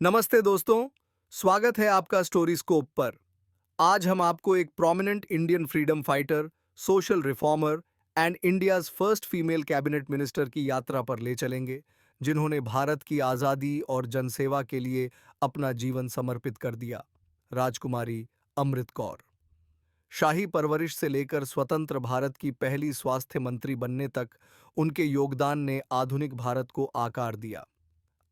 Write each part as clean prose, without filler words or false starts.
नमस्ते दोस्तों, स्वागत है आपका स्टोरी स्कोप पर। आज हम आपको एक prominent Indian freedom fighter, social reformer and India's first female cabinet minister की यात्रा पर ले चलेंगे, जिन्होंने भारत की आज़ादी और जनसेवा के लिए अपना जीवन समर्पित कर दिया। राजकुमारी अमृत कौर। शाही परवरिश से लेकर स्वतंत्र भारत की पहली स्वास्थ्य मंत्री बनने तक उनके योगदान ने आधुनिक भारत को आकार दिया।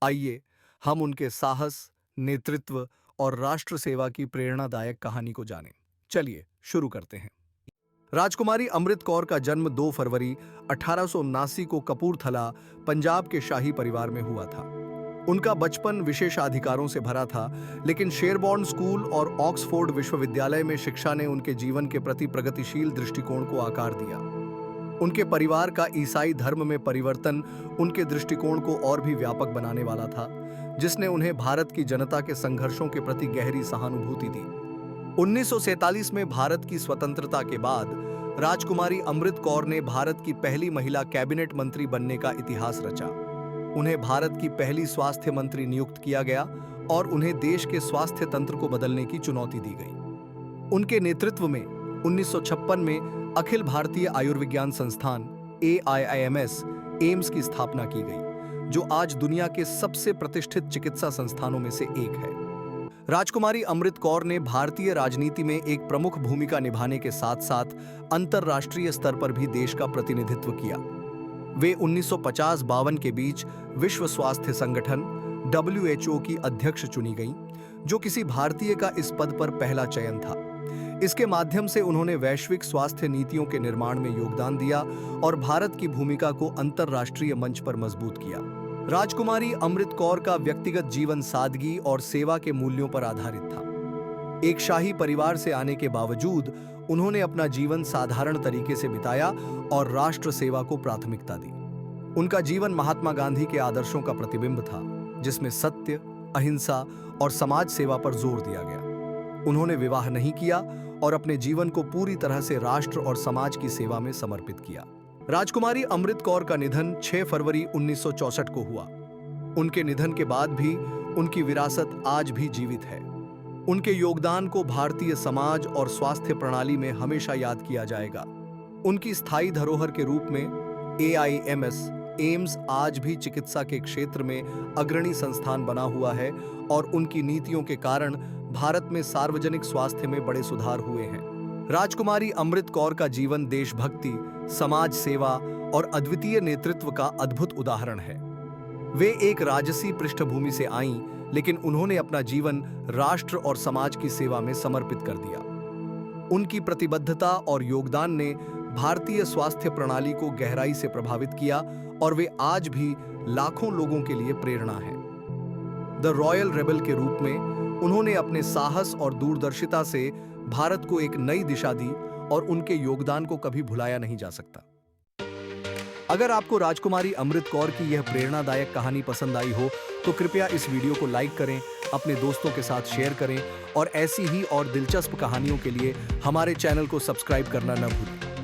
आइए हम उनके साहस, नेतृत्व और राष्ट्र सेवा की प्रेरणादायक कहानी को जानें। चलिए शुरू करते हैं। राजकुमारी अमृत कौर का जन्म 2 फरवरी 1879 को कपूरथला, पंजाब के शाही परिवार में हुआ था। उनका बचपन विशेषाधिकारों से भरा था, लेकिन शेरबॉर्न स्कूल और ऑक्सफोर्ड विश्वविद्यालय में शिक्षा ने उनके जीवन के प्रति प्रगतिशील दृष्टिकोण को आकार दिया। उनके परिवार का ईसाई धर्म में परिवर्तन उनके दृष्टिकोण को और भी व्यापक बनाने वाला था, जिसने उन्हें भारत की जनता के संघर्षों के प्रति गहरी सहानुभूति दी। 1947 में भारत की स्वतंत्रता के बाद राजकुमारी अमृत कौर ने भारत की पहली महिला कैबिनेट मंत्री बनने का इतिहास रचा। उन्हें भारत की पहली स्वास्थ्य मंत्री नियुक्त किया गया और उन्हें देश के स्वास्थ्य तंत्र को बदलने की चुनौती दी गई। उनके नेतृत्व में 1956 में अखिल भारतीय आयुर्विज्ञान संस्थान AIIMS एम्स की स्थापना की गई, जो आज दुनिया के सबसे प्रतिष्ठित चिकित्सा संस्थानों में से एक है। राजकुमारी अमृत कौर ने भारतीय राजनीति में एक प्रमुख भूमिका निभाने के साथ साथ अंतर्राष्ट्रीय स्तर पर भी देश का प्रतिनिधित्व किया। वे 1950-52 के बीच विश्व स्वास्थ्य संगठन WHO की अध्यक्ष चुनी गईं, जो किसी भारतीय का इस पद पर पहला चयन था। इसके माध्यम से उन्होंने वैश्विक स्वास्थ्य नीतियों के निर्माण में योगदान दिया और भारत की भूमिका को अंतर्राष्ट्रीय मंच पर मजबूत किया। राजकुमारी अमृत कौर का व्यक्तिगत जीवन सादगी और सेवा के मूल्यों पर आधारित था। एक शाही परिवार से आने के बावजूद उन्होंने अपना जीवन साधारण तरीके से बिताया और राष्ट्र सेवा को प्राथमिकता दी। उनका जीवन महात्मा गांधी के आदर्शों का प्रतिबिंब था, जिसमें सत्य, अहिंसा और समाज सेवा पर जोर दिया गया। उन्होंने विवाह नहीं किया और अपने जीवन को पूरी तरह से राष्ट्र और समाज की सेवा में समर्पित किया। राजकुमारी अमृत कौर का निधन 6 फरवरी 1964 को हुआ। उनके निधन के बाद भी उनकी विरासत आज भी जीवित है। उनके योगदान को भारतीय समाज और स्वास्थ्य प्रणाली में हमेशा याद किया जाएगा। उनकी स्थायी धरोहर के रूप में AIIMS एम्स आज भी चिकित्सा के क्षेत्र में अग्रणी संस्थान बना हुआ है और उनकी नीतियों के कारण भारत में सार्वजनिक स्वास्थ्य में बड़े सुधार हुए हैं। राजकुमारी अमृत कौर का जीवन देशभक्ति, समाज सेवा और अद्वितीय नेतृत्व का अद्भुत उदाहरण है। वे एक राजसी पृष्ठभूमि से आईं, लेकिन उन्होंने अपना जीवन राष्ट्र और समाज की सेवा में समर्पित कर दिया। उनकी प्रतिबद्धता और योगदान ने भारतीय स्वास्थ्य प्रणाली को गहराई से प्रभावित किया और वे आज भी लाखों लोगों के लिए प्रेरणा हैं। द रॉयल रेबल के रूप में उन्होंने अपने साहस और दूरदर्शिता से भारत को एक नई दिशा दी और उनके योगदान को कभी भुलाया नहीं जा सकता। अगर आपको राजकुमारी अमृत कौर की यह प्रेरणादायक कहानी पसंद आई हो तो कृपया इस वीडियो को लाइक करें, अपने दोस्तों के साथ शेयर करें और ऐसी ही और दिलचस्प कहानियों के लिए हमारे चैनल को सब्सक्राइब करना न भूलें।